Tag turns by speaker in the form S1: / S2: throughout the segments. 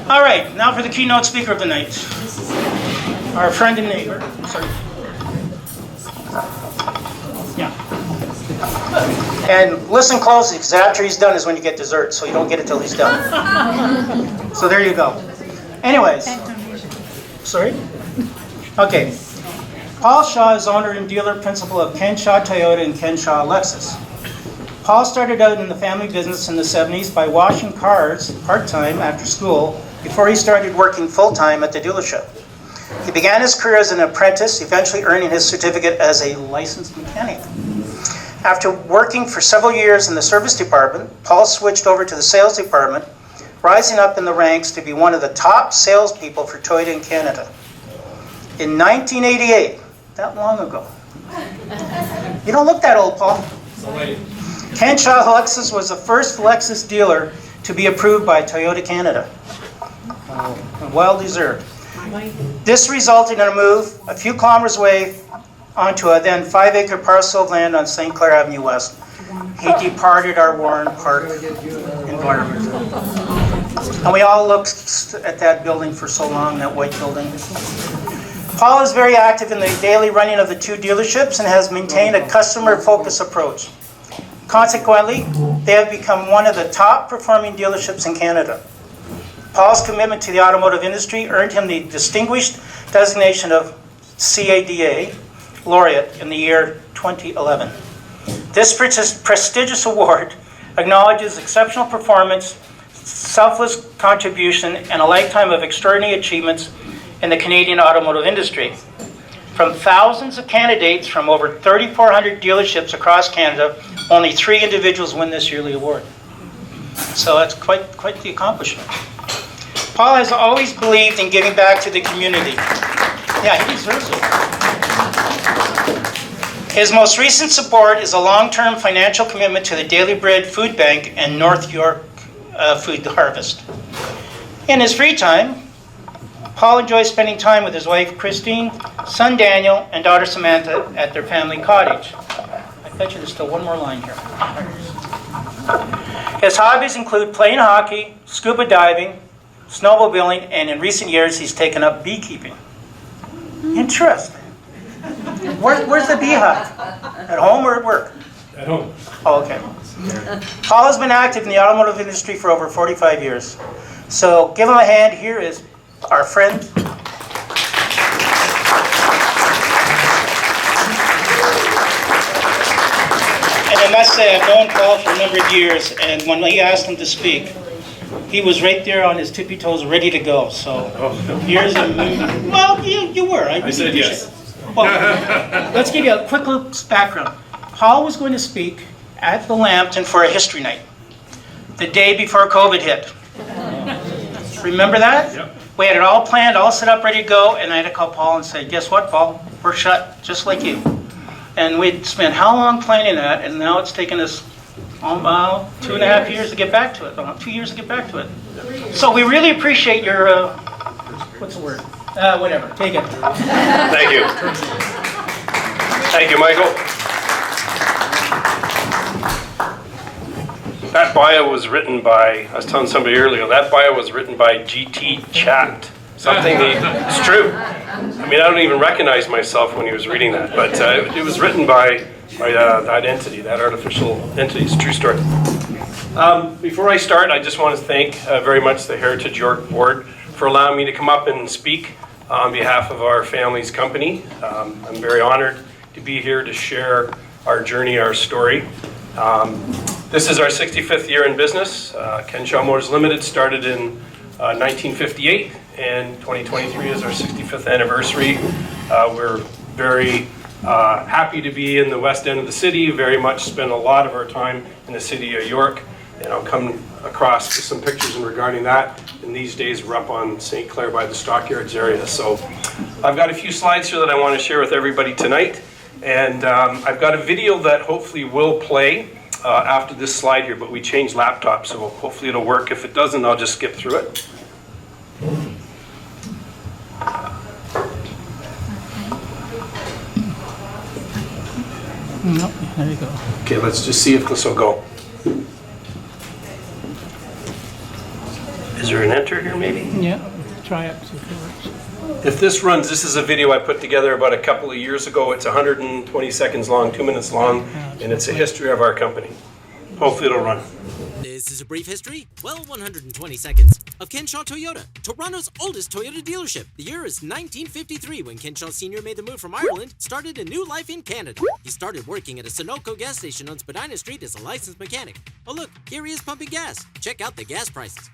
S1: All right, now for the keynote speaker of the night. Our friend and neighbor. Sorry. Yeah. And listen closely, because after he's done is when you get dessert, so you don't get it till he's done. So there you go. Anyways. Sorry? Okay. Paul Shaw is owner and dealer principal of Ken Shaw Toyota and Ken Shaw Lexus. Paul started out in the family business in the 70s by washing cars part-time after school before he started working full-time at the dealership. He began his career as an apprentice, eventually earning his certificate as a licensed mechanic. After working for several years in the service department, Paul switched over to the sales department, rising up in the ranks to be one of the top salespeople for Toyota in Canada. In 1988, that long ago. You don't look that old, Paul. Ken Shaw Lexus was the first Lexus dealer to be approved by Toyota Canada. Well deserved. This resulted in a move a few kilometers away onto a then 5-acre parcel of land on St. Clair Avenue West. He departed our Warren Park environment. And we all looked at that building for so long, that white building. Paul is very active in the daily running of the two dealerships and has maintained a customer-focused approach. Consequently, they have become one of the top performing dealerships in Canada. Paul's commitment to the automotive industry earned him the distinguished designation of CADA laureate in the year 2011. This prestigious award acknowledges exceptional performance, selfless contribution, and a lifetime of extraordinary achievements in the Canadian automotive industry. From thousands of candidates from over 3,400 dealerships across Canada, only 3 individuals win this yearly award. So that's quite the accomplishment. Paul has always believed in giving back to the community. Yeah, he deserves it. His most recent support is a long-term financial commitment to the Daily Bread Food Bank and North York Food Harvest. In his free time, Paul enjoys spending time with his wife Christine, son Daniel, and daughter Samantha at their family cottage. I bet you there's still one more line here. His hobbies include playing hockey, scuba diving, snowmobiling, and in recent years he's taken up beekeeping. Interesting. Where's the bee hut? At home or at work?
S2: At home.
S1: Oh, okay. Paul has been active in the automotive industry for over 45 years. So give him a hand. Here is our friend. And I must say, I've known Paul for a number of years, and when he asked him to speak, he was right there on his tippy toes, ready to go. So here's a... Well, you were.
S2: I said yes.
S1: Well, let's give you a quick little background. Paul was going to speak at the Lambton for a history night, the day before COVID hit. Remember that?
S2: Yep.
S1: We had it all planned, all set up, ready to go, and I had to call Paul and say, guess what, Paul? We're shut, just like you. And we'd spent how long planning that, and now it's taken us 2.5 years to get back to it. 2 years to get back to it. So we really appreciate your, what's the word? Whatever, take it.
S2: Thank you. Thank you, Michael. That bio was written by, I was telling somebody earlier, that bio was written by G.T. Chat. It's true. I mean, I don't even recognize myself when he was reading that, but it was written by that entity, that artificial entity. It's a true story. Before I start, I just want to thank very much the Heritage York Board for allowing me to come up and speak on behalf of our family's company. I'm very honored to be here to share our journey, our story. This is our 65th year in business. Ken Shaw Motors Limited started in 1958, and 2023 is our 65th anniversary. We're very happy to be in the west end of the city, very much spend a lot of our time in the city of York, and I'll come across some pictures regarding that. And these days we're up on St. Clair by the Stockyards area. So I've got a few slides here that I want to share with everybody tonight, and I've got a video that hopefully will play after this slide here, but we changed laptops, so hopefully it'll work. If it doesn't, I'll just skip through it.
S1: No, there you go.
S2: Okay, let's just see if this will go. Is there an enter? here maybe?
S3: Yeah, try it, see if it works.
S2: If this runs, this is a video I put together about a couple of years ago. It's 120 seconds long, 2 minutes long, and it's a history of our company. Hopefully it'll run.
S4: This is a brief history, 120 seconds, of Kenshaw Toyota, Toronto's oldest Toyota dealership. The year is 1953 when Kenshaw Sr. made the move from Ireland, started a new life in Canada. He started working at a Sunoco gas station on Spadina Street as a licensed mechanic. Oh look, here he is pumping gas. Check out the gas prices.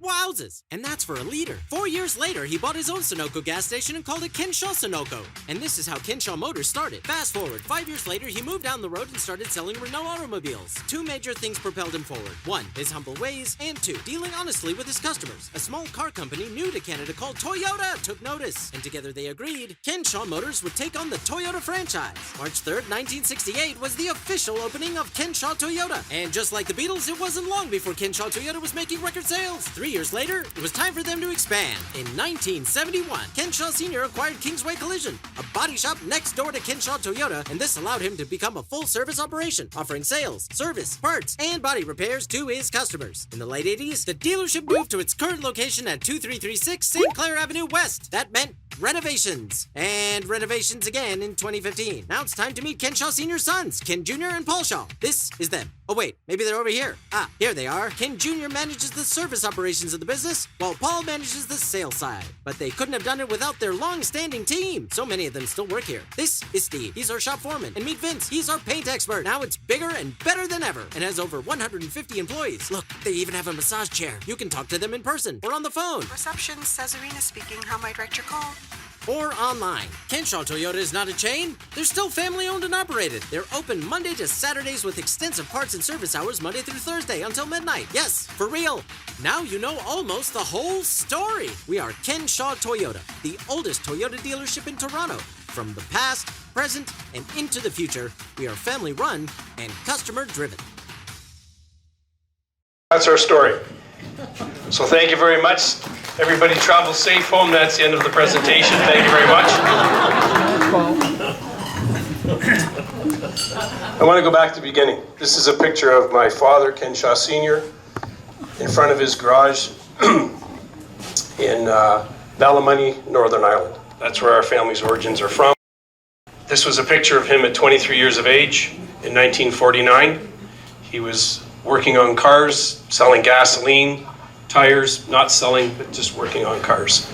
S4: Wowzers! And that's for a liter. 4 years later, he bought his own Sunoco gas station and called it Kenshaw Sunoco. And this is how Kenshaw Motors started. Fast forward, 5 years later, he moved down the road and started selling Renault automobiles. Two major things propelled him forward. One, his humble ways, and two, dealing honestly with his customers. A small car company new to Canada called Toyota took notice, and together they agreed Kenshaw Motors would take on the Toyota franchise. March 3rd, 1968 was the official opening of Kenshaw Toyota. And just like the Beatles, it wasn't long before Kenshaw Toyota was making record sales. 3 years later, it was time for them to expand. In 1971, Kenshaw Sr. acquired Kingsway Collision, a body shop next door to Kenshaw Toyota, and this allowed him to become a full-service operation, offering sales, service, parts, and body repairs to his customers. In the late 80s, the dealership moved to its current location at 2336 St. Clair Avenue West. That meant renovations. And renovations again in 2015. Now it's time to meet Kenshaw Sr.'s sons, Ken Jr. and Paul Shaw. This is them. Oh wait, maybe they're over here. Ah, here they are. Ken Jr. manages the service operations of the business, while Paul manages the sales side. But they couldn't have done it without their long-standing team. So many of them still work here. This is Steve. He's our shop foreman. And meet Vince. He's our paint expert. Now it's bigger and better than ever and has over 150 employees. Look, they even have a massage chair. You can talk to them in person or on the phone.
S5: Reception, Cesarina speaking. How may I direct your call?
S4: Or online. Kenshaw Toyota is not a chain. They're still family owned and operated. They're open Monday to Saturdays with extensive parts and service hours Monday through Thursday until midnight. Yes, for real. Now you know almost the whole story. We are Kenshaw Toyota, the oldest Toyota dealership in Toronto. From the past, present, and into the future, we are family run and customer driven.
S2: That's our story. So thank you very much. Everybody travel safe home. That's the end of the presentation. Thank you very much. I want to go back to the beginning. This is a picture of my father, Kenshaw Sr., in front of his garage in Ballymoney, Northern Ireland. That's where our family's origins are from. This was a picture of him at 23 years of age in 1949. He was working on cars, selling gasoline, tires, not selling, but just working on cars.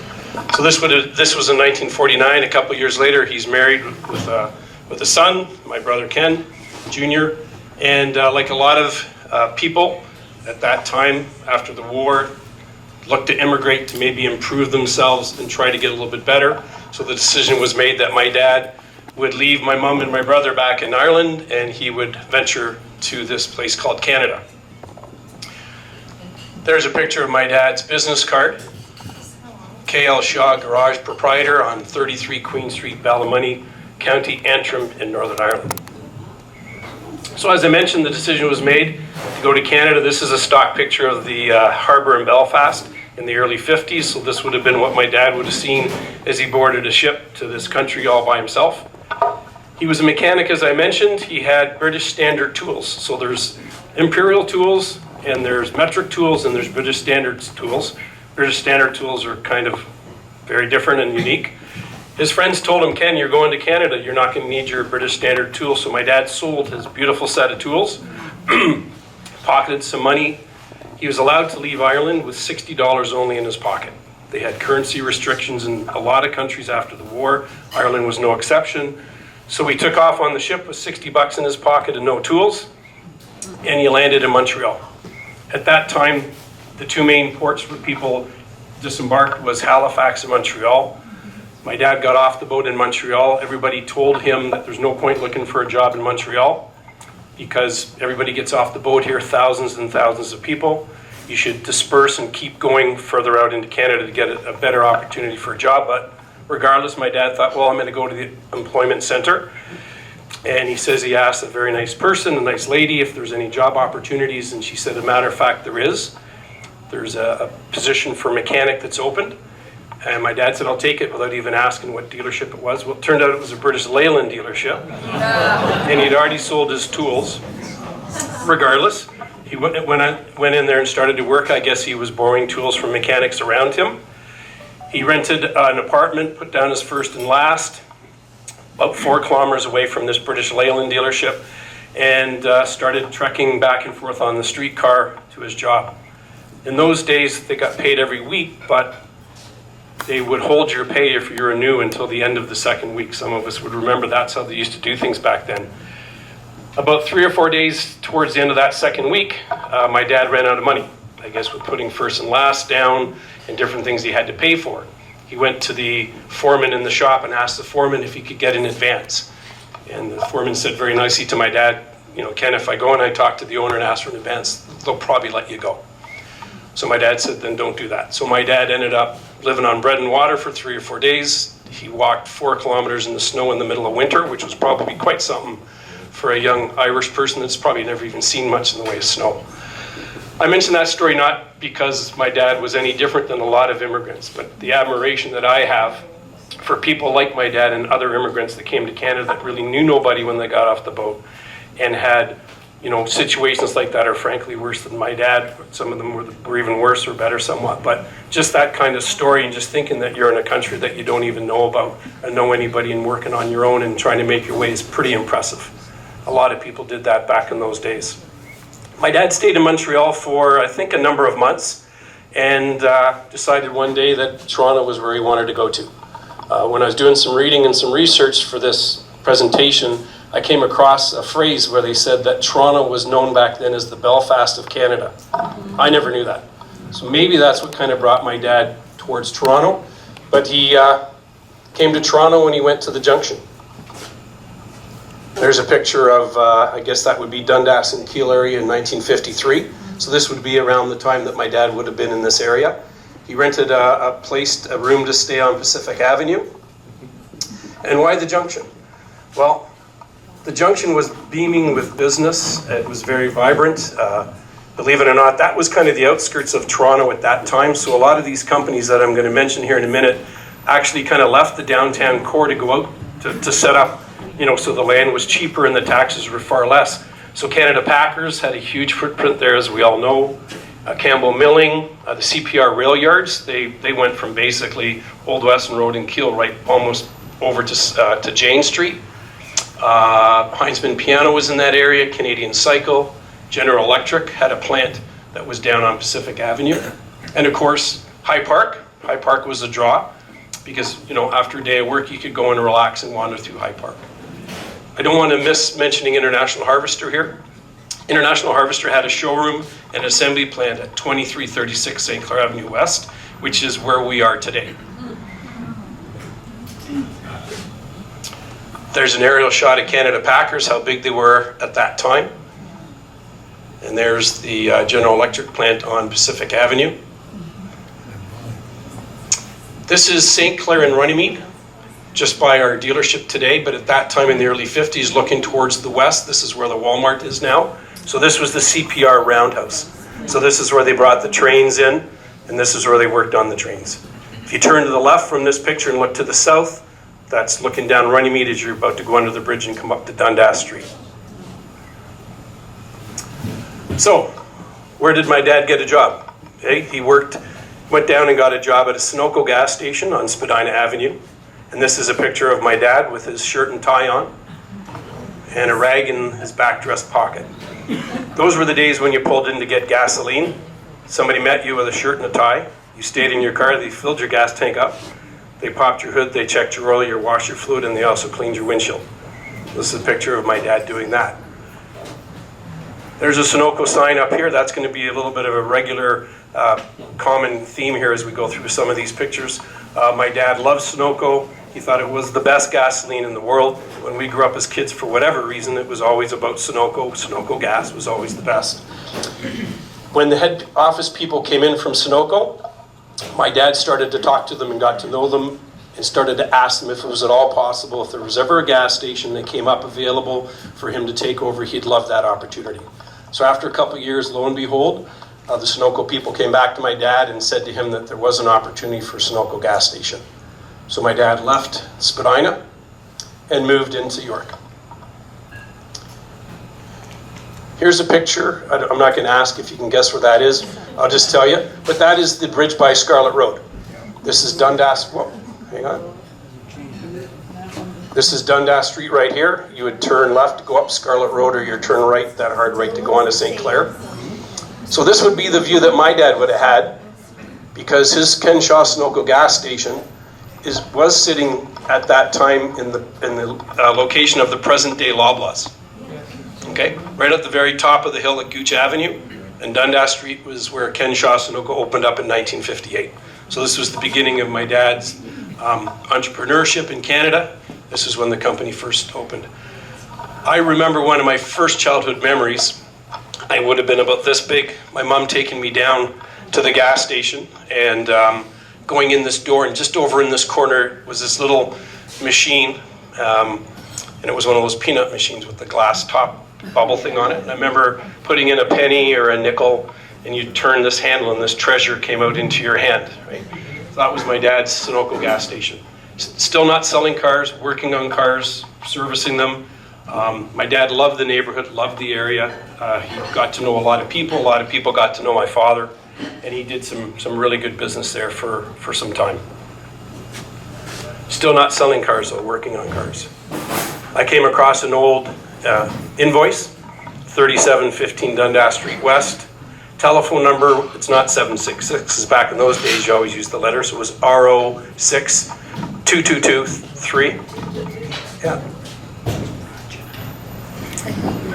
S2: So this was in 1949. A couple years later, he's married with a son, my brother Ken Jr. And like a lot of people at that time after the war, looked to immigrate to maybe improve themselves and try to get a little bit better. So the decision was made that my dad would leave my mom and my brother back in Ireland, and he would venture to this place called Canada. There's a picture of my dad's business card. K.L. Shaw Garage Proprietor on 33 Queen Street, Ballymoney, County Antrim in Northern Ireland. So as I mentioned, the decision was made to go to Canada. This is a stock picture of the harbour in Belfast in the early 50s. So this would have been what my dad would have seen as he boarded a ship to this country all by himself. He was a mechanic, as I mentioned. He had British Standard tools. So there's Imperial tools, and there's metric tools, and there's British Standard tools. British Standard tools are kind of very different and unique. His friends told him, Ken, you're going to Canada. You're not going to need your British Standard tools. So my dad sold his beautiful set of tools, pocketed some money. He was allowed to leave Ireland with $60 only in his pocket. They had currency restrictions in a lot of countries after the war. Ireland was no exception. So he took off on the ship with $60 in his pocket and no tools, and he landed in Montreal. At that time, the two main ports where people disembarked was Halifax and Montreal. My dad got off the boat in Montreal. Everybody told him that there's no point looking for a job in Montreal because everybody gets off the boat here, thousands and thousands of people. You should disperse and keep going further out into Canada to get a better opportunity for a job. But regardless, my dad thought, well, I'm going to go to the employment center. And he says he asked a very nice person, a nice lady, if there's any job opportunities. And she said, as a matter of fact, there is. There's a position for mechanic that's opened. And my dad said, I'll take it without even asking what dealership it was. Well, it turned out it was a British Leyland dealership. And he'd already sold his tools. Regardless, He went in there and started to work. I guess he was borrowing tools from mechanics around him. He rented an apartment, put down his first and last, about 4 kilometers away from this British Leyland dealership, and started trekking back and forth on the streetcar to his job. In those days, they got paid every week, but they would hold your pay if you were new until the end of the second week. Some of us would remember that's how they used to do things back then. About 3 or 4 days towards the end of that second week, my dad ran out of money, I guess with putting first and last down and different things he had to pay for. He went to the foreman in the shop and asked the foreman if he could get in advance. And the foreman said very nicely to my dad, you know, Ken, if I go and I talk to the owner and ask for an advance, they'll probably let you go. So my dad said, then don't do that. So my dad ended up living on bread and water for 3 or 4 days. He walked 4 kilometers in the snow in the middle of winter, which was probably quite something for a young Irish person that's probably never even seen much in the way of snow. I mention that story not because my dad was any different than a lot of immigrants, but the admiration that I have for people like my dad and other immigrants that came to Canada that really knew nobody when they got off the boat and had, you know, situations like that are frankly worse than my dad. Some of them were even worse or better somewhat, but just that kind of story and just thinking that you're in a country that you don't even know about and know anybody and working on your own and trying to make your way is pretty impressive. A lot of people did that back in those days. My dad stayed in Montreal for, I think, a number of months and decided one day that Toronto was where he wanted to go to. When I was doing some reading and some research for this presentation, I came across a phrase where they said that Toronto was known back then as the Belfast of Canada. I never knew that. So maybe that's what kind of brought my dad towards Toronto. But he came to Toronto when he went to the Junction. There's a picture of, I guess that would be Dundas and Keele area in 1953. So this would be around the time that my dad would have been in this area. He rented a room to stay on Pacific Avenue. And why the Junction? Well, the Junction was beaming with business. It was very vibrant. Believe it or not, that was kind of the outskirts of Toronto at that time. So a lot of these companies that I'm going to mention here in a minute actually kind of left the downtown core to go out to set up, you know, so the land was cheaper and the taxes were far less. So Canada Packers had a huge footprint there, as we all know. Campbell Milling, the CPR rail yards, they went from basically Old Weston Road and Keele right almost over to Jane Street. Heinzman Piano was in that area, Canadian Cycle, General Electric had a plant that was down on Pacific Avenue. And of course, High Park. High Park was a draw because, you know, after a day of work, you could go and relax and wander through High Park. I don't want to miss mentioning International Harvester here. International Harvester had a showroom and assembly plant at 2336 St. Clair Avenue West, which is where we are today. There's an aerial shot of Canada Packers, how big they were at that time. And there's the General Electric plant on Pacific Avenue. This is St. Clair and Runnymede, just by our dealership today, but at that time in the early 50s, looking towards the west, this is where the Walmart is now. So this was the CPR roundhouse. So this is where they brought the trains in, and this is where they worked on the trains. If you turn to the left from this picture and look to the south, that's looking down Runnymede as you're about to go under the bridge and come up to Dundas Street. So, where did my dad get a job? Okay, he went down and got a job at a Sunoco gas station on Spadina Avenue. And this is a picture of my dad with his shirt and tie on and a rag in his back dress pocket. Those were the days when you pulled in to get gasoline. Somebody met you with a shirt and a tie. You stayed in your car, they filled your gas tank up. They popped your hood, they checked your oil, your washer fluid, and they also cleaned your windshield. This is a picture of my dad doing that. There's a Sunoco sign up here. That's going to be a little bit of a regular common theme here as we go through some of these pictures. My dad loved Sunoco. He thought it was the best gasoline in the world. When we grew up as kids, for whatever reason, it was always about Sunoco. Sunoco gas was always the best. When the head office people came in from Sunoco, my dad started to talk to them and got to know them and started to ask them if it was at all possible, if there was ever a gas station that came up available for him to take over, he'd love that opportunity. So after a couple of years, lo and behold, the Sunoco people came back to my dad and said to him that there was an opportunity for a Sunoco gas station. So my dad left Spadina and moved into York. Here's a picture. I'm not going to ask if you can guess where that is. I'll just tell you. But that is the bridge by Scarlet Road. This is Dundas. Whoa, hang on. This is Dundas Street right here. You would turn left to go up Scarlet Road, or you turn right, that hard right to go on to St. Clair. So this would be the view that my dad would have had, because his Kenshaw Sunoco gas station was sitting at that time in the location of the present day Loblaws. Okay, right at the very top of the hill at Gooch Avenue, and Dundas Street was where Kenshaw Sunoco opened up in 1958. So this was the beginning of my dad's entrepreneurship in Canada. This is when the company first opened. I remember one of my first childhood memories. I would have been about this big. My mom taking me down to the gas station and going in this door, and just over in this corner was this little machine, and it was one of those peanut machines with the glass top bubble thing on it. And I remember putting in a penny or a nickel, and you'd turn this handle and this treasure came out into your hand, right? So that was my dad's Sunoco gas station. Still not selling cars, working on cars, servicing them. My dad loved the neighborhood, loved the area. He got to know a lot of people got to know my father, and he did some really good business there for some time. Still not selling cars though, working on cars. I came across an old invoice, 3715 Dundas Street West. Telephone number, it's not 766, because back in those days you always used the letters, so it was RO6 2223. Yeah.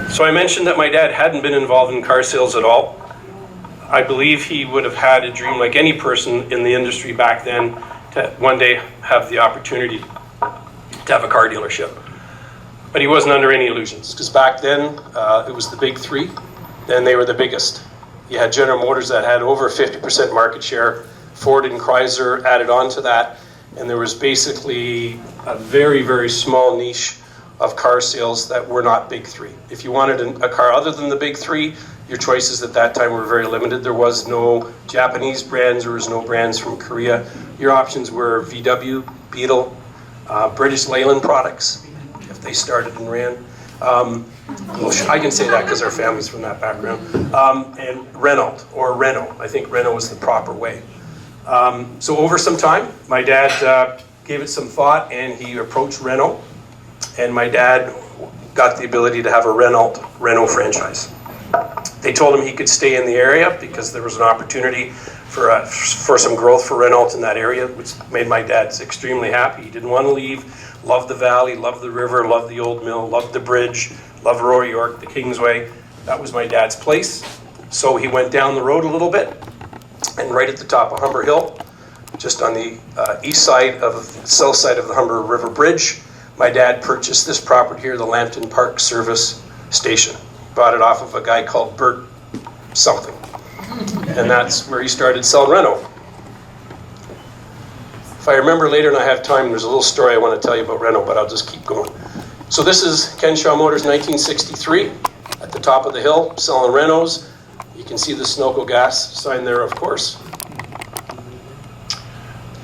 S2: So I mentioned that my dad hadn't been involved in car sales at all. I believe he would have had a dream, like any person in the industry back then, to one day have the opportunity to have a car dealership. But he wasn't under any illusions, because back then it was the big three, then they were the biggest. You had General Motors that had over 50% market share, Ford and Chrysler added on to that, and there was basically a very, very small niche of car sales that were not big three. If you wanted a car other than the big three, your choices at that time were very limited. There was no Japanese brands, there was no brands from Korea. Your options were VW, Beetle, British Leyland products, if they started and ran. I can say that because our family's from that background. And Renault, or Renault. I think Renault was the proper way. So over some time, my dad gave it some thought, and he approached Renault, and my dad got the ability to have a Renault franchise. They told him he could stay in the area because there was an opportunity for some growth for Renault in that area, which made my dad extremely happy. He didn't want to leave, loved the valley, loved the river, loved the old mill, loved the bridge, loved Roy York, the Kingsway. That was my dad's place. So he went down the road a little bit, and right at the top of Humber Hill, just on the south side of the Humber River Bridge, my dad purchased this property here, the Lambton Park Service Station. Bought it off of a guy called Bert something. And that's where he started selling Renault. If I remember later and I have time, there's a little story I want to tell you about Renault, but I'll just keep going. So this is Kenshaw Motors 1963, at the top of the hill, selling Renaults. You can see the Sunoco gas sign there, of course.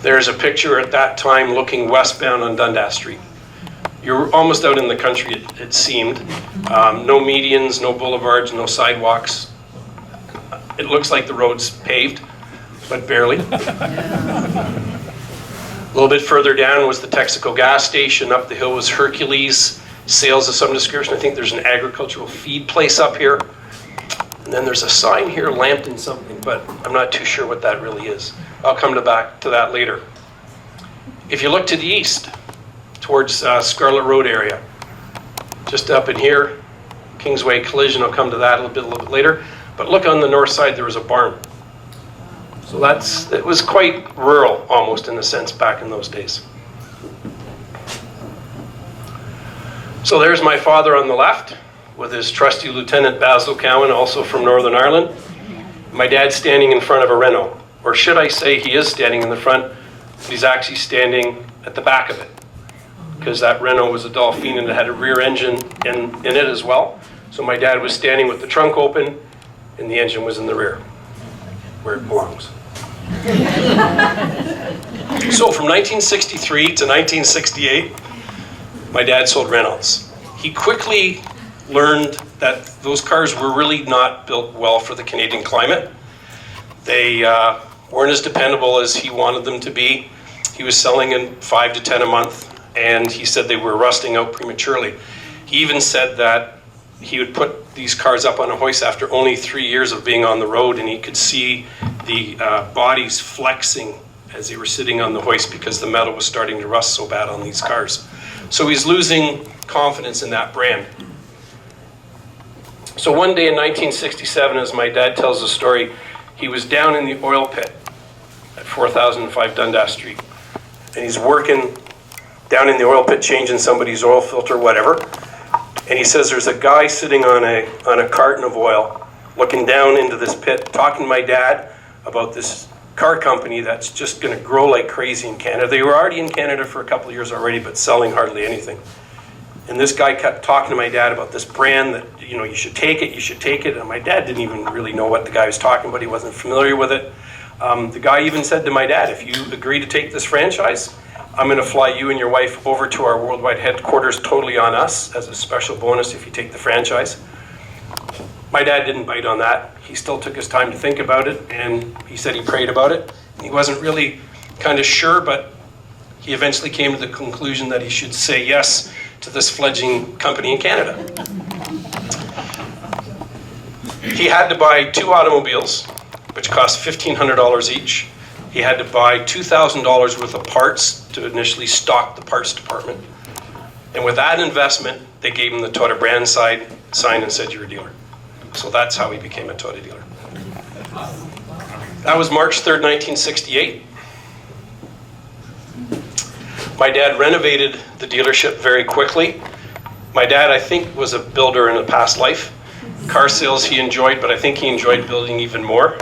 S2: There's a picture at that time looking westbound on Dundas Street. You're almost out in the country, it seemed. No medians, no boulevards, no sidewalks. It looks like the road's paved, but barely. A little bit further down was the Texaco gas station. Up the hill was Hercules, sales of some description. I think there's an agricultural feed place up here. And then there's a sign here, Lambton something, but I'm not too sure what that really is. I'll come back to that later. If you look to the east, towards Scarlet Road area, just up in here, Kingsway Collision, I'll come to that a little bit later. But look on the north side, there was a barn. So it was quite rural, almost in a sense, back in those days. So there's my father on the left, with his trusty Lieutenant Basil Cowan, also from Northern Ireland. My dad's standing in front of a Renault, or should I say he is standing in the front, but he's actually standing at the back of it, because that Renault was a Dolphin and it had a rear engine in it as well. So my dad was standing with the trunk open, and the engine was in the rear, where it belongs. So from 1963 to 1968, my dad sold Renaults. He quickly learned that those cars were really not built well for the Canadian climate. They weren't as dependable as he wanted them to be. He was selling in 5 to 10 a month, and he said they were rusting out prematurely. He even said that he would put these cars up on a hoist after only 3 years of being on the road, and he could see the bodies flexing as they were sitting on the hoist because the metal was starting to rust so bad on these cars. So he's losing confidence in that brand. So one day in 1967, as my dad tells the story, he was down in the oil pit at 4005 Dundas Street, and he's working down in the oil pit changing somebody's oil filter, whatever. And he says there's a guy sitting on a carton of oil looking down into this pit, talking to my dad about this car company that's just going to grow like crazy in Canada. They were already in Canada for a couple of years already, but selling hardly anything. And this guy kept talking to my dad about this brand that, you know, you should take it, you should take it. And my dad didn't even really know what the guy was talking about. He wasn't familiar with it. The guy even said to my dad, if you agree to take this franchise, I'm going to fly you and your wife over to our worldwide headquarters totally on us as a special bonus if you take the franchise. My dad didn't bite on that. He still took his time to think about it, and he said he prayed about it. He wasn't really kind of sure, but he eventually came to the conclusion that he should say yes to this fledgling company in Canada. He had to buy 2 automobiles, which cost $1,500 each. He had to buy $2,000 worth of parts to initially stock the parts department. And with that investment, they gave him the Toyota brand sign and said, you're a dealer. So that's how he became a Toyota dealer. That was March 3rd, 1968. My dad renovated the dealership very quickly. My dad, I think, was a builder in a past life. Car sales he enjoyed, but I think he enjoyed building even more.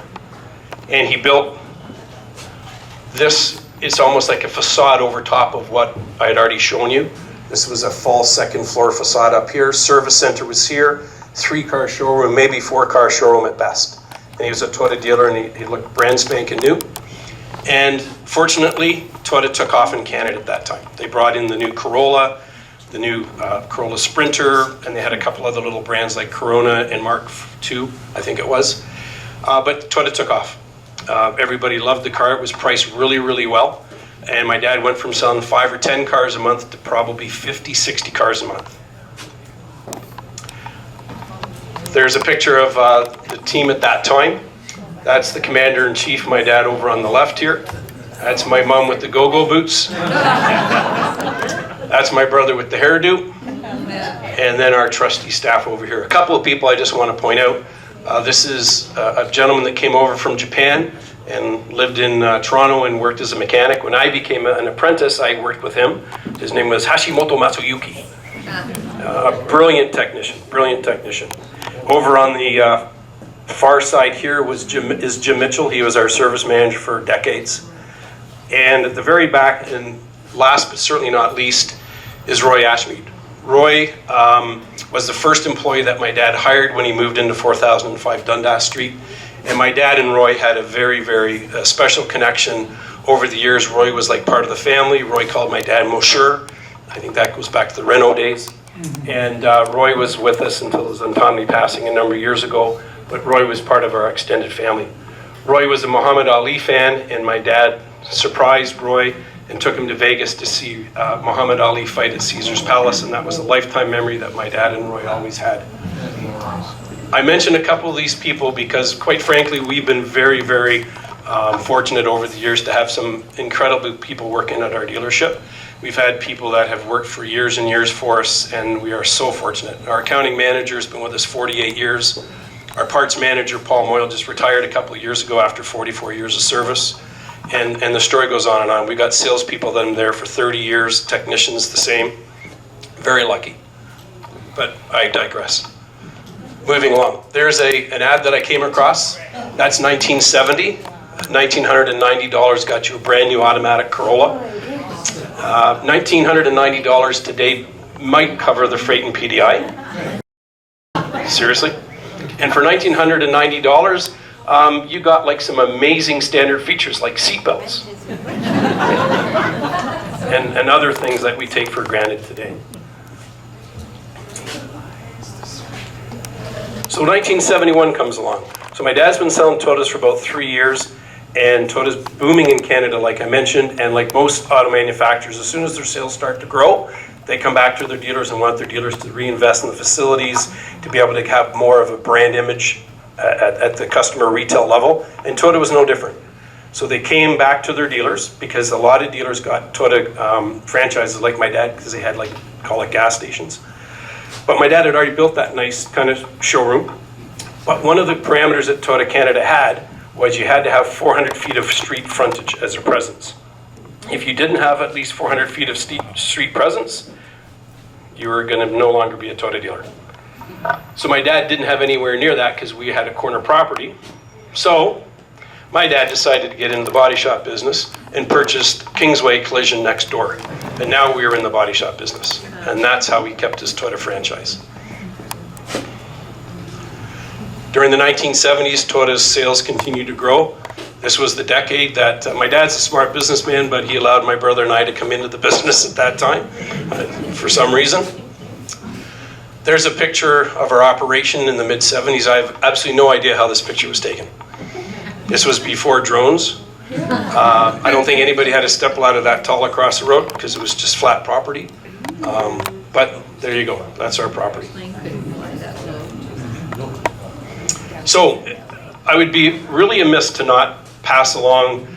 S2: And he built this. It's almost like a facade over top of what I had already shown you. This was a false second floor facade up here. Service center was here. 3-car showroom, maybe 4-car showroom at best. And he was a Toyota dealer, and he looked brand spanking new. And fortunately, Toyota took off in Canada at that time. They brought in the new Corolla, the new Corolla Sprinter, and they had a couple other little brands like Corona and Mark II, I think it was. But Toyota took off. Everybody loved the car. It was priced really, really well. And my dad went from selling 5 or 10 cars a month to probably 50, 60 cars a month. There's a picture of the team at that time. That's the commander-in-chief, my dad, over on the left here. That's my mom with the go-go boots. That's my brother with the hairdo. And then our trusty staff over here. A couple of people I just want to point out. This is a gentleman that came over from Japan and lived in Toronto and worked as a mechanic. When I became an apprentice, I worked with him. His name was Hashimoto Matsuyuki. A brilliant technician. Over on the far side here is Jim Mitchell. He was our service manager for decades. And at the very back, and last but certainly not least, is Roy Ashmead. Roy was the first employee that my dad hired when he moved into 4005 Dundas Street. And my dad and Roy had a very, very special connection over the years. Roy was like part of the family. Roy called my dad Monsieur. I think that goes back to the Renault days. And Roy was with us until his untimely passing a number of years ago, but Roy was part of our extended family. Roy was a Muhammad Ali fan, and my dad surprised Roy and took him to Vegas to see Muhammad Ali fight at Caesar's Palace, and that was a lifetime memory that my dad and Roy always had. I mentioned a couple of these people because, quite frankly, we've been very, very fortunate over the years to have some incredible people working at our dealership. We've had people that have worked for years and years for us, and we are so fortunate. Our accounting manager has been with us 48 years. Our parts manager, Paul Moyle, just retired a couple of years ago after 44 years of service. And the story goes on and on. We've got salespeople that have been there for 30 years, technicians the same. Very lucky. But I digress. Moving along. There's an ad that I came across. That's 1970. $1,990 got you a brand new automatic Corolla. $1,990 today might cover the freight and PDI. Seriously? And for $1,990, you got like some amazing standard features like seatbelts and other things that we take for granted today. So 1971 comes along. So my dad's been selling Toyotas for about 3 years, and Toyota's booming in Canada, like I mentioned, and like most auto manufacturers, as soon as their sales start to grow, they come back to their dealers and want their dealers to reinvest in the facilities, to be able to have more of a brand image at the customer retail level, and Toyota was no different. So they came back to their dealers, because a lot of dealers got Toyota franchises like my dad, because they had like, call it gas stations. But my dad had already built that nice kind of showroom. But one of the parameters that Toyota Canada had was you had to have 400 feet of street frontage as a presence. If you didn't have at least 400 feet of street presence, you were going to no longer be a Toyota dealer. So my dad didn't have anywhere near that because we had a corner property. So my dad decided to get into the body shop business and purchased Kingsway Collision next door. And now we are in the body shop business. And that's how he kept his Toyota franchise. During the 1970s, Toyota's sales continued to grow. This was the decade that my dad's a smart businessman, but he allowed my brother and I to come into the business at that time for some reason. There's a picture of our operation in the mid-70s. I have absolutely no idea how this picture was taken. This was before drones. I don't think anybody had a step ladder that tall across the road because it was just flat property. But there you go, that's our property. So I would be really amiss to not pass along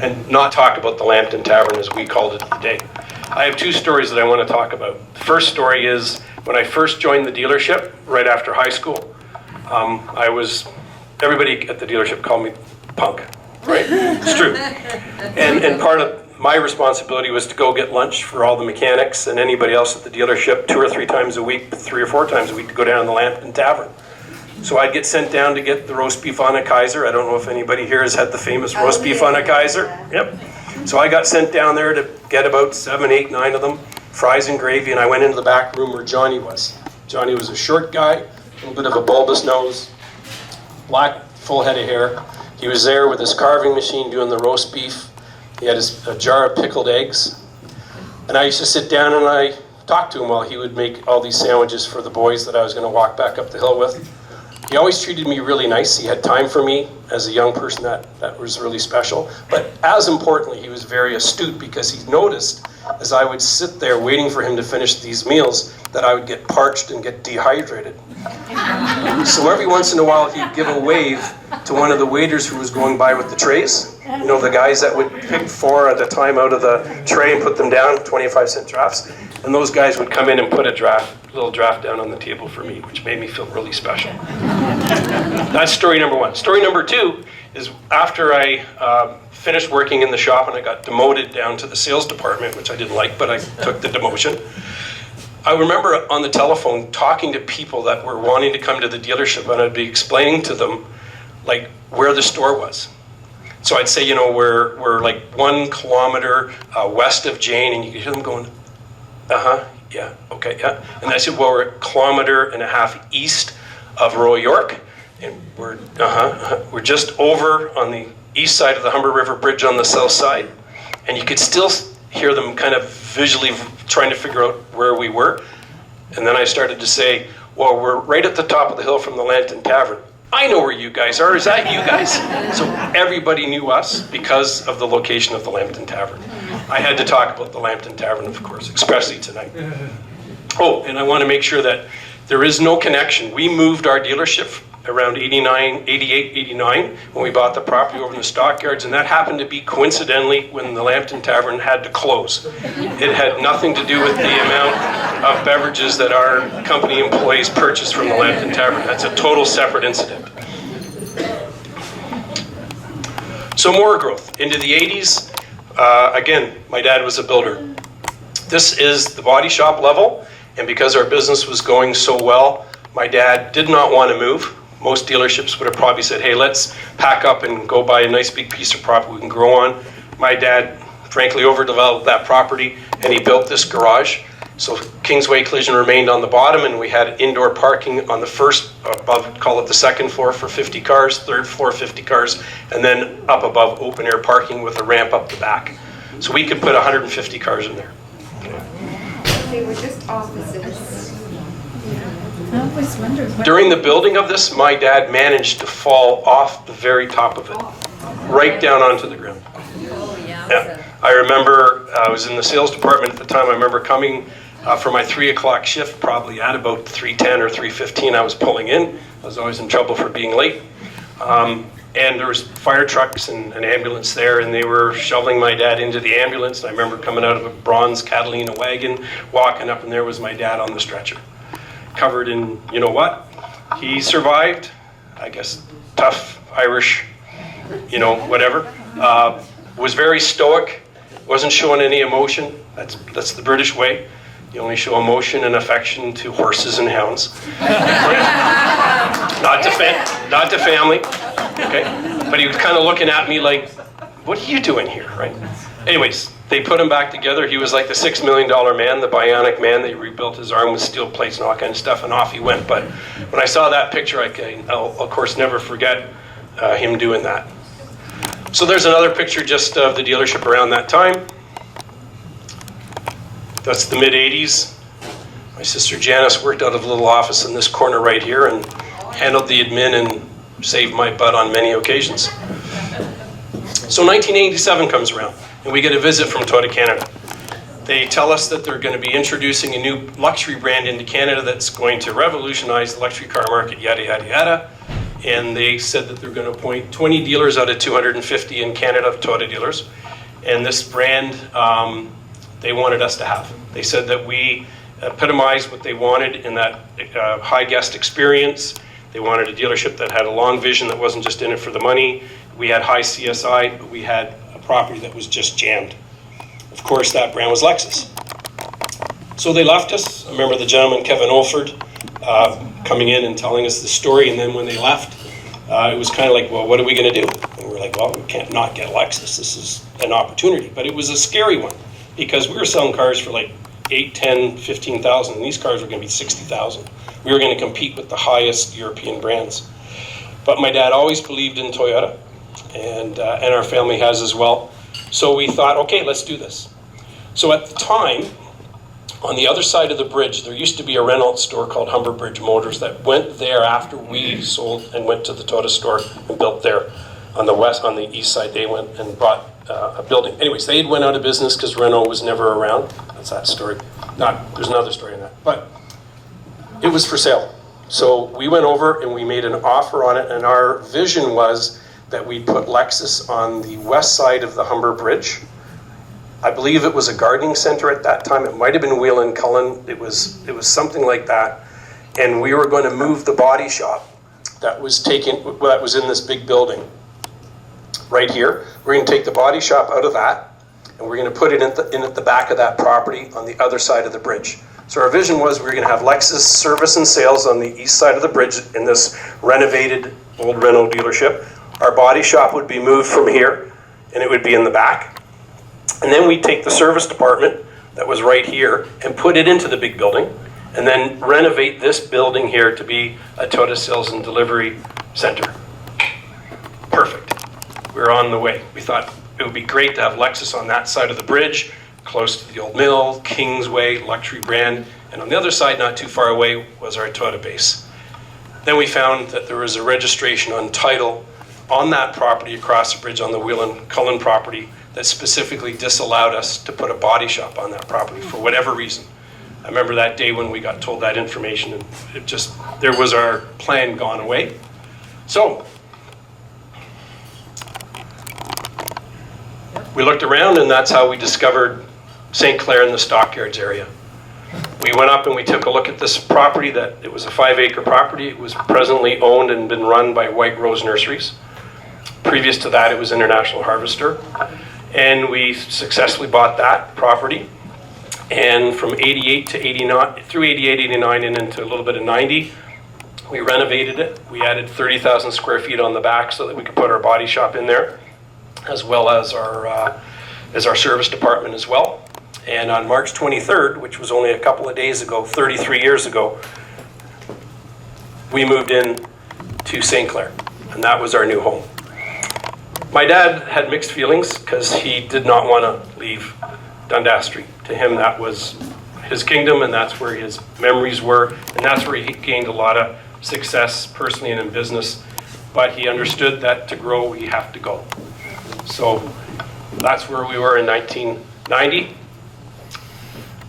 S2: and not talk about the Lambton Tavern as we called it today. I have two stories that I want to talk about. The first story is when I first joined the dealership right after high school. Everybody at the dealership called me punk, right? It's true. And part of my responsibility was to go get lunch for all the mechanics and anybody else at the dealership 2 or 3 times a week, 3 or 4 times a week to go down to the Lambton Tavern. So I'd get sent down to get the roast beef on a Kaiser. I don't know if anybody here has had the famous roast beef on a Kaiser. Yep. So I got sent down there to get about 7, 8, 9 of them, fries and gravy, and I went into the back room where Johnny was. Johnny was a short guy, a little bit of a bulbous nose, black, full head of hair. He was there with his carving machine doing the roast beef. He had a jar of pickled eggs. And I used to sit down and I talked to him while he would make all these sandwiches for the boys that I was going to walk back up the hill with. He always treated me really nice. He had time for me as a young person. That was really special. But as importantly, he was very astute because he noticed as I would sit there waiting for him to finish these meals that I would get parched and get dehydrated. So every once in a while he'd give a wave to one of the waiters who was going by with the trays. You know, the guys that would pick 4 at a time out of the tray and put them down, 25-cent drafts. And those guys would come in and put a little draft down on the table for me, which made me feel really special. That's story number 1. Story number 2 is after I finished working in the shop and I got demoted down to the sales department, which I didn't like, but I took the demotion. I remember on the telephone talking to people that were wanting to come to the dealership, and I'd be explaining to them like where the store was. So I'd say, you know, we're like 1 kilometer west of Jane, and you could hear them going, yeah, okay, yeah. And I said, well, we're 1.5 kilometers east of Royal York, and we're just over on the east side of the Humber River Bridge on the south side. And you could still hear them kind of visually trying to figure out where we were. And then I started to say, well, we're right at the top of the hill from the Lambton Tavern. I know where you guys are. Is that you guys? So everybody knew us because of the location of the Lambton Tavern. I had to talk about the Lambton Tavern, of course, especially tonight. Oh, and I want to make sure that there is no connection. We moved our dealership around 88, 89, when we bought the property over in the stockyards, and that happened to be coincidentally when the Lambton Tavern had to close. It had nothing to do with the amount of beverages that our company employees purchased from the Lambton Tavern. That's a total separate incident. So more growth. Into the 80s, again, my dad was a builder. This is the body shop level, and because our business was going so well, my dad did not want to move. Most dealerships would have probably said, hey, let's pack up and go buy a nice big piece of property we can grow on. My dad, frankly, overdeveloped that property, and he built this garage. So Kingsway Collision remained on the bottom, and we had indoor parking on the first, above, call it the second floor for 50 cars, third floor 50 cars, and then up above open air parking with a ramp up the back. So we could put 150 cars in there.
S6: They were just offices. I always wondered what.
S2: During the building of this, my dad managed to fall off the very top of it, right down onto the ground. Yeah. I remember I was in the sales department at the time. I remember coming for my 3 o'clock shift, probably at about 3:10 or 3:15. I was pulling in. I was always in trouble for being late. And there was fire trucks and an ambulance there, and they were shoveling my dad into the ambulance. And I remember coming out of a bronze Catalina wagon, walking up, and there was my dad on the stretcher, covered in, you know what? He survived, I guess, tough Irish, you know, whatever. Was very stoic, wasn't showing any emotion. That's the British way. You only show emotion and affection to horses and hounds. Not to family. Okay, but he was kind of looking at me like, what are you doing here, right? Anyways, they put him back together. He was like the $6 million man, the bionic man. They rebuilt his arm with steel plates and all kind of stuff, and off he went. But when I saw that picture, I'll of course never forget him doing that. So there's another picture just of the dealership around that time. That's the mid-'80s. My sister Janice worked out of a little office in this corner right here and handled the admin and saved my butt on many occasions. So 1987 comes around, and we get a visit from Toyota Canada. They tell us that they're going to be introducing a new luxury brand into Canada that's going to revolutionize the luxury car market, yada, yada, yada. And they said that they're going to appoint 20 dealers out of 250 in Canada, Toyota dealers. And this brand, they wanted us to have. They said that we epitomized what they wanted in that high guest experience. They wanted a dealership that had a long vision, that wasn't just in it for the money. We had high CSI, but we had a property that was just jammed. Of course, that brand was Lexus. So they left us. I remember the gentleman, Kevin Olford, coming in and telling us the story. And then when they left, it was kind of like, well, what are we going to do? And we're like, well, we can't not get Lexus. This is an opportunity. But it was a scary one because we were selling cars for like 8, 10, 15,000. And these cars were going to be 60,000. We were going to compete with the highest European brands. But my dad always believed in Toyota, and our family has as well. So we thought, okay, let's do this. So at the time, on the other side of the bridge, there used to be a Renault store called Humber Bridge Motors that went there after we sold and went to the Toyota store and built there. On the east side, they went and bought a building. Anyways, they went out of business because Renault was never around. That's that story. There's another story in that. But it was for sale. So we went over and we made an offer on it, and our vision was that we'd put Lexus on the west side of the Humber Bridge. I believe it was a gardening center at that time. It might have been Wheel and Cullen. It was something like that. And we were going to move the body shop that was in this big building right here. We're going to take the body shop out of that, and we're going to put it in at the back of that property on the other side of the bridge. So our vision was we were going to have Lexus service and sales on the east side of the bridge in this renovated old Renault dealership. Our body shop would be moved from here, and it would be in the back. And then we'd take the service department that was right here and put it into the big building, and then renovate this building here to be a Toyota sales and delivery center. Perfect. We were on the way. We thought it would be great to have Lexus on that side of the bridge, close to the old mill, Kingsway, luxury brand. And on the other side, not too far away, was our Toyota base. Then we found that there was a registration on title on that property across the bridge on the Wheel and Cullen property that specifically disallowed us to put a body shop on that property for whatever reason. I remember that day when we got told that information, and there was our plan gone away. So we looked around, and that's how we discovered St. Clair in the Stockyards area. We went up and we took a look at this property. That it was a 5-acre property. It was presently owned and been run by White Rose Nurseries. Previous to that, it was International Harvester. And we successfully bought that property. And from 88 to 89, through 88, 89, and into a little bit of 90, we renovated it. We added 30,000 square feet on the back so that we could put our body shop in there, as well as our service department as well. And on March 23rd, which was only a couple of days ago, 33 years ago, we moved in to St. Clair, and that was our new home. My dad had mixed feelings because he did not want to leave Dundas Street. To him, that was his kingdom, and that's where his memories were, and that's where he gained a lot of success personally and in business. But he understood that to grow, we have to go. So that's where we were in 1990.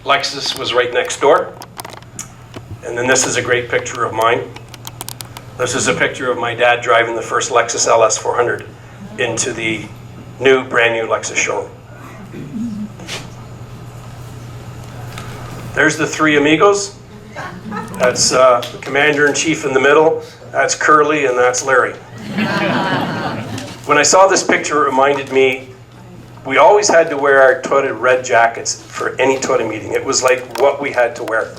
S2: Lexus was right next door. And then this is a great picture of mine. This is a picture of my dad driving the first Lexus LS 400 into the brand new Lexus showroom. There's the three amigos. That's the commander-in-chief in the middle. That's Curly, and that's Larry. When I saw this picture, it reminded me, we always had to wear our Toyota red jackets for any Toyota meeting. It was like what we had to wear.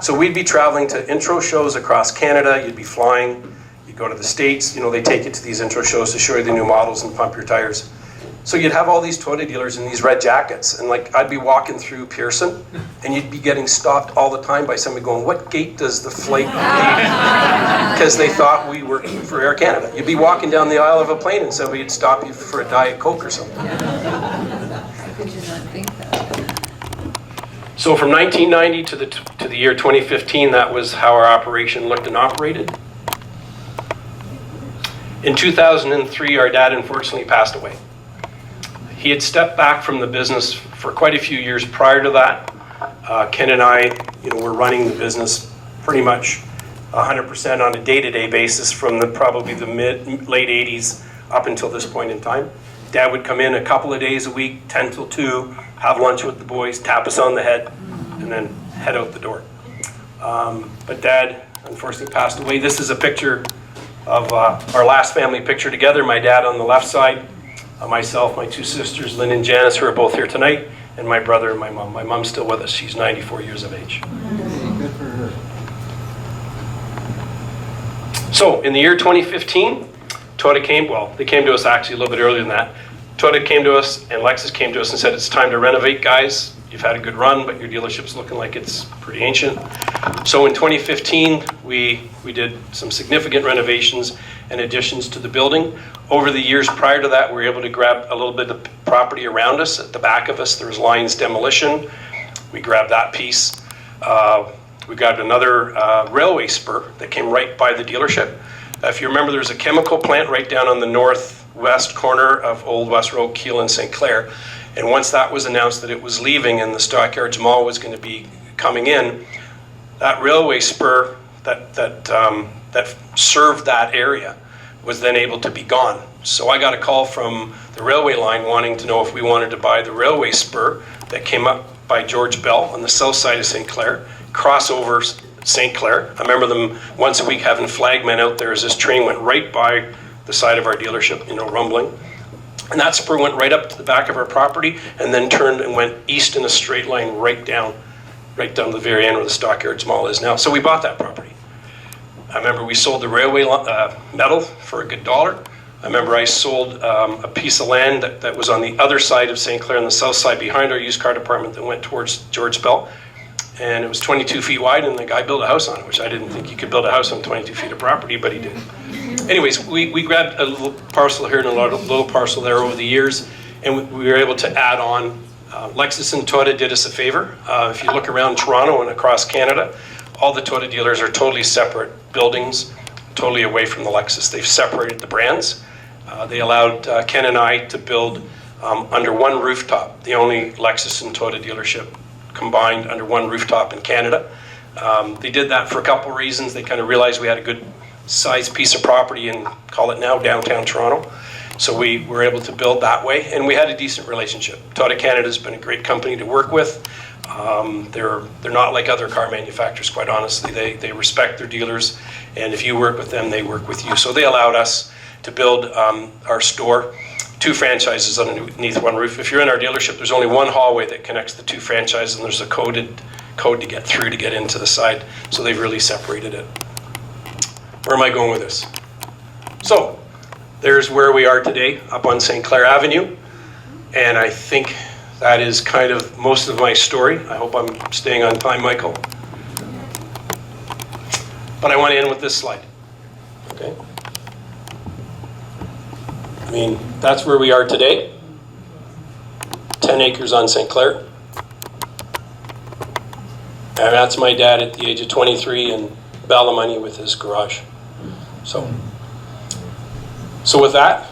S2: So we'd be traveling to intro shows across Canada. You'd be flying. You'd go to the States. You know, they take you to these intro shows to show you the new models and pump your tires. So you'd have all these Toyota dealers in these red jackets. And like, I'd be walking through Pearson, and you'd be getting stopped all the time by somebody going, what gate does the flight leave? Because they thought we worked for Air Canada. You'd be walking down the aisle of a plane, and somebody would stop you for a Diet Coke or something.
S6: How could you not think that?
S2: So from 1990 to the year 2015, that was how our operation looked and operated. In 2003, our dad unfortunately passed away. He had stepped back from the business for quite a few years prior to that. Ken and I, were running the business pretty much 100% on a day-to-day basis from probably the late 80s up until this point in time. Dad would come in a couple of days a week, 10 till 2, have lunch with the boys, tap us on the head, and then head out the door. But Dad unfortunately passed away. This is a picture of our last family picture together. My dad on the left side, myself, my two sisters, Lynn and Janice, who are both here tonight, and my brother and my mom. My mom's still with us. She's 94 years of age.
S3: Good for her.
S2: So in the year 2015, Toyota they came to us actually a little bit earlier than that. Toyota came to us and Lexus came to us and said, it's time to renovate, guys. You've had a good run, but your dealership's looking like it's pretty ancient. So in 2015, we did some significant renovations and additions to the building. Over the years prior to that, we were able to grab a little bit of property around us. At the back of us, there was Lions Demolition. We grabbed that piece. We got another railway spur that came right by the dealership. If you remember, there's a chemical plant right down on the northwest corner of Old West Road, Keele and St. Clair. And once that was announced that it was leaving and the Stockyards Mall was going to be coming in, that railway spur that served that area was then able to be gone. So I got a call from the railway line wanting to know if we wanted to buy the railway spur that came up by George Bell on the south side of St. Clair, cross over St. Clair. I remember them once a week having flagmen out there as this train went right by the side of our dealership, rumbling. And that spur went right up to the back of our property and then turned and went east in a straight line right down to the very end where the Stockyards Mall is now. So we bought that property. I remember we sold the railway metal for a good $1. I remember I sold a piece of land that was on the other side of St. Clair on the south side behind our used car department that went towards George Bell. And it was 22 feet wide and the guy built a house on it, which I didn't think you could build a house on 22 feet of property, but he did. Anyways, we grabbed a little parcel here and a little parcel there over the years, and we were able to add on. Lexus and Toyota did us a favor. If you look around Toronto and across Canada, all the Toyota dealers are totally separate buildings, totally away from the Lexus. They've separated the brands. They allowed Ken and I to build under one rooftop, the only Lexus and Toyota dealership combined under one rooftop in Canada. They did that for a couple of reasons. They kind of realized we had a good sized piece of property in, call it now, downtown Toronto. So we were able to build that way, and we had a decent relationship. Toyota Canada's been a great company to work with. They're not like other car manufacturers, quite honestly. They respect their dealers, and if you work with them, they work with you. So they allowed us to build our store, 2 franchises underneath one roof. If you're in our dealership, there's only one hallway that connects the 2 franchises, and there's a code to get through to get into the side. So they've really separated it. Where am I going with this? So there's where we are today, up on St. Clair Avenue. And I think that is kind of most of my story. I hope I'm staying on time, Michael. But I want to end with this slide. Okay? I mean, that's where we are today. 10 acres on St. Clair. And that's my dad at the age of 23 in Ballymoney with his garage. So with that,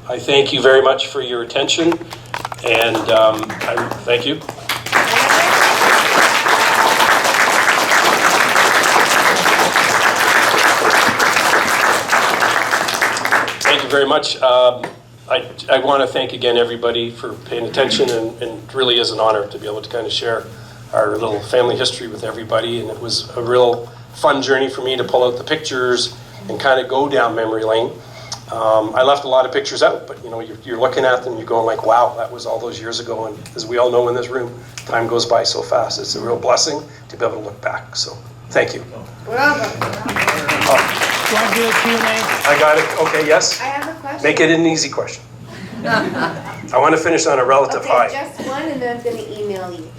S2: I thank you very much for your attention, and thank you. Thank you very much. I want to thank again everybody for paying attention, and it really is an honor to be able to kind of share our little family history with everybody, and it was a real fun journey for me to pull out the pictures and kind of go down memory lane. I left a lot of pictures out, but you know, you're looking at them, you're going like, wow, that was all those years ago, and as we all know in this room, time goes by so fast. It's a real blessing to be able to look back, so thank you.
S3: Do you want to do a Q&A?
S2: I got it. Okay, yes?
S7: I have a question.
S2: Make it an easy question. I want to finish on a relative high.
S7: Okay, just one, and then I'm going to email you.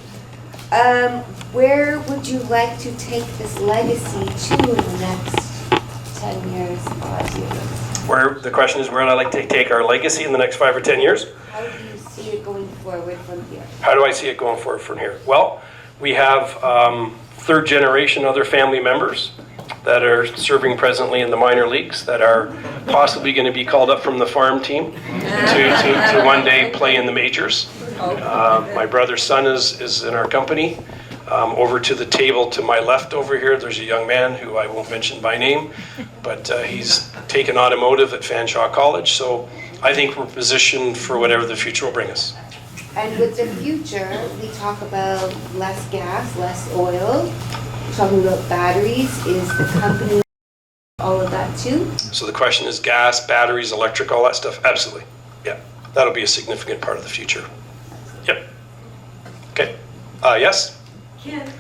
S7: Where would you like to take this legacy to in the next 10 years, 5 years?
S2: The question is, where would I like to take our legacy in the next 5 or 10 years?
S7: How do you see it going forward from here?
S2: How do I see it going forward from here? Well, we have third generation other family members that are serving presently in the minor leagues that are possibly going to be called up from the farm team to one day play in the majors. My brother's son is in our company. Over to the table to my left over here, there's a young man who I won't mention by name, but he's taken automotive at Fanshawe College. So I think we're positioned for whatever the future will bring us.
S7: And with the future, we talk about less gas, less oil. We're talking about batteries. Is the company all of that too?
S2: So the question is gas, batteries, electric, all that stuff? Absolutely. Yeah, that'll be a significant part of the future. Yep. Okay. Yes?
S8: Ken,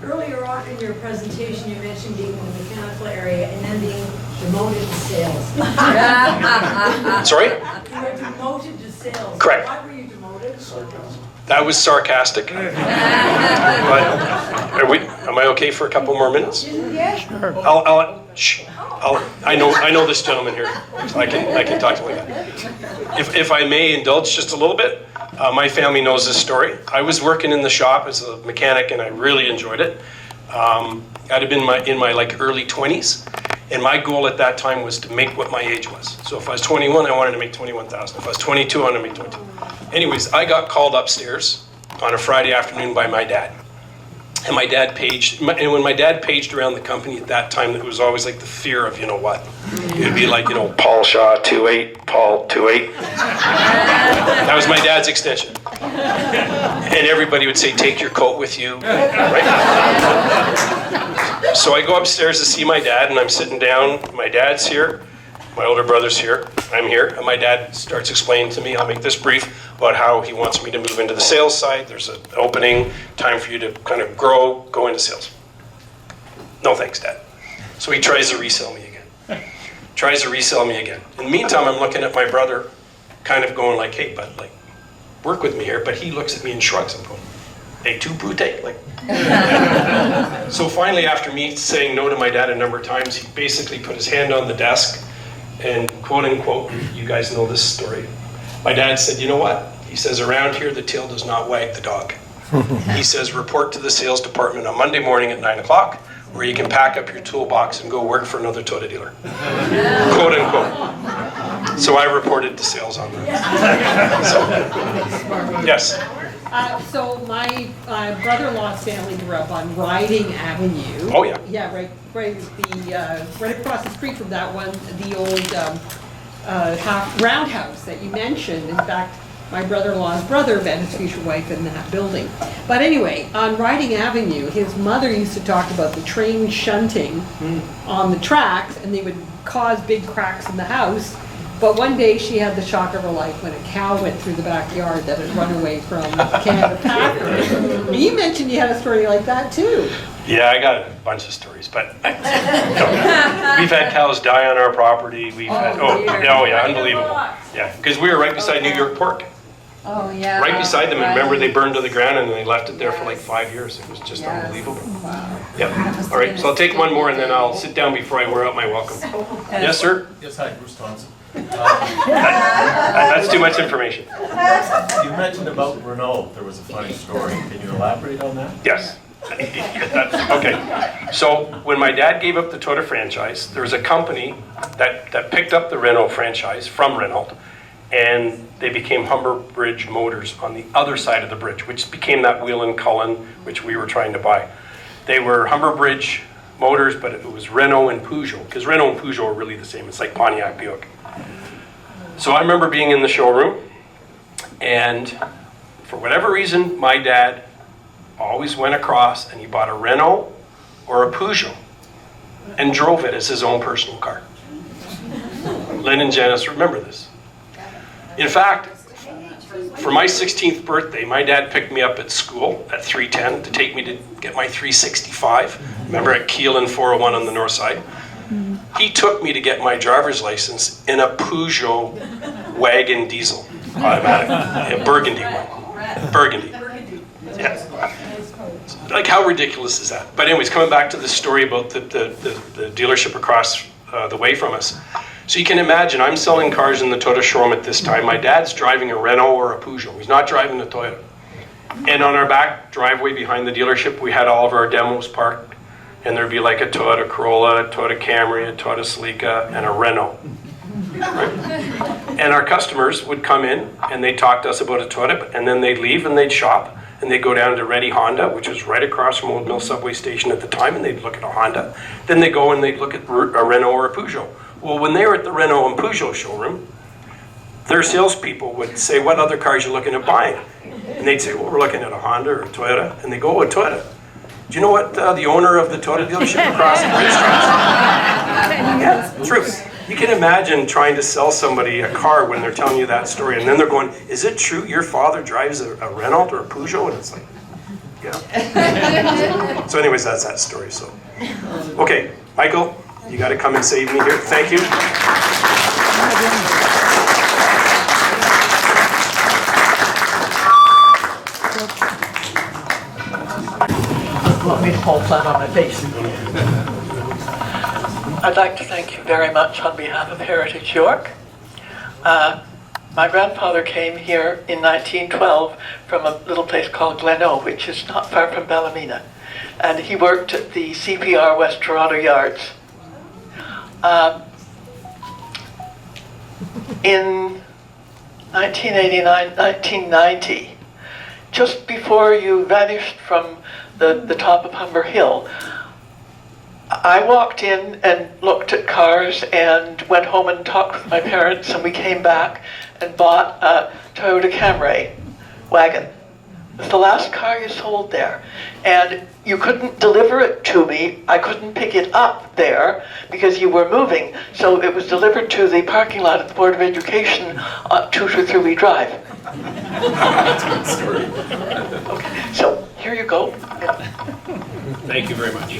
S8: earlier on in your presentation, you mentioned being in the mechanical area and then being demoted to sales.
S2: Sorry?
S8: You were demoted to sales.
S2: Correct.
S8: Why were you demoted?
S2: That was sarcastic. But am I okay for a couple more minutes?
S7: Yeah.
S2: I know this gentleman here. So I can talk to him like that. If I may indulge just a little bit, my family knows this story. I was working in the shop as a mechanic, and I really enjoyed it. I'd have been in my like early 20s, and my goal at that time was to make what my age was. So if I was 21, I wanted to make 21,000. If I was 22, I wanted to make 22. Anyways, I got called upstairs on a Friday afternoon by my dad. And my dad paged, and when my dad paged around the company at that time, it was always like the fear of, you know what? It would be like, you know, Paul Shaw 28, Paul 28. That was my dad's extension. And everybody would say, take your coat with you, right? So I go upstairs to see my dad, and I'm sitting down. My dad's here, my older brother's here, I'm here, and my dad starts explaining to me, I'll make this brief, about how he wants me to move into the sales side. There's an opening, time for you to kind of grow, go into sales. No thanks, Dad. So he tries to resell me again. In the meantime, I'm looking at my brother, kind of going like, hey, bud, like, work with me here. But he looks at me and shrugs. I'm going, hey, too brute, like. So finally, after me saying no to my dad a number of times, he basically put his hand on the desk and quote unquote, you guys know this story. My dad said, you know what? He says, around here, the tail does not wag the dog. He says, report to the sales department on Monday morning at 9 o'clock, where you can pack up your toolbox and go work for another Toyota dealer. Quote unquote. So I reported to sales on that. So, yes.
S9: So my brother-in-law's family grew up on Riding Avenue.
S2: Oh, yeah.
S9: Yeah, right across the street from that one, the old roundhouse that you mentioned. In fact, my brother-in-law's brother met his future wife in that building. But anyway, on Riding Avenue, his mother used to talk about the train shunting on the tracks, and they would cause big cracks in the house. But one day she had the shock of her life when a cow went through the backyard that had run away from Canada Packers. You mentioned you had a story like that too.
S2: Yeah, I got a bunch of stories, but we've had cows die on our property. We've had, yeah, unbelievable. Yeah, because we were right beside New York Pork.
S6: Oh, yeah.
S2: Right beside them, and
S6: Right.
S2: remember they burned to the ground and they left it there for like 5 years. It was just
S6: Yes.
S2: unbelievable.
S6: Wow.
S2: Yeah. All right, so I'll take one more and then I'll sit down before I wear out my welcome. Yes, sir?
S10: Yes, hi, Bruce Thompson.
S2: That's too much information.
S10: You mentioned about Renault, there was a funny story. Can you elaborate on that?
S2: Yes. Okay, so when my dad gave up the Toyota franchise, there was a company that picked up the Renault franchise from Renault, and they became Humber Bridge Motors on the other side of the bridge, which became that wheel and Cullen, which we were trying to buy. They were Humber Bridge Motors, but it was Renault and Peugeot, because Renault and Peugeot are really the same. It's like Pontiac Buick. So I remember being in the showroom, and for whatever reason, my dad always went across and he bought a Renault or a Peugeot and drove it as his own personal car. Lynn and Janice remember this. In fact, for my 16th birthday, my dad picked me up at school at 3:10 to take me to get my 365. Remember at Kiel and 401 on the north side? He took me to get my driver's license in a Peugeot wagon diesel, automatic, a burgundy one. Burgundy. Yeah. Like, how ridiculous is that? But anyways, coming back to the story about the dealership across the way from us. So you can imagine, I'm selling cars in the Toyota showroom at this time. My dad's driving a Renault or a Peugeot. He's not driving a Toyota. And on our back driveway behind the dealership, we had all of our demos parked. And there'd be like a Toyota Corolla, a Toyota Camry, a Toyota Celica, and a Renault. Right? And our customers would come in and they'd talk to us about a Toyota, and then they'd leave and they'd shop. And they'd go down to Ready Honda, which was right across from Old Mill Subway Station at the time, and they'd look at a Honda. Then they'd go and they'd look at a Renault or a Peugeot. Well, when they were at the Renault and Peugeot showroom, their salespeople would say, "What other cars are you looking at buying?" And they'd say, "Well, we're looking at a Honda or a Toyota." And they go, "Oh, a Toyota. Do you know what the owner of the Toyota dealership across the bridge drives?" Yeah, true. You can imagine trying to sell somebody a car when they're telling you that story, and then they're going, "Is it true your father drives a Renault or a Peugeot?" And it's like, yeah. So anyways, that's that story. So, okay, Michael, you got to come and save me here. Thank you.
S3: Want me to fall flat on my face? I'd like to thank you very much on behalf of Heritage York. My grandfather came here in 1912 from a little place called Glencoe, which is not far from Ballymena. And he worked at the CPR West Toronto Yards. In 1989, 1990, just before you vanished from the top of Humber Hill, I walked in and looked at cars and went home and talked with my parents, and we came back and bought a Toyota Camry wagon. It was the last car you sold there. And you couldn't deliver it to me. I couldn't pick it up there because you were moving. So it was delivered to the parking lot at the Board of Education on 223 Drive. That's a good story. Okay, so here you go.
S2: Thank you very much.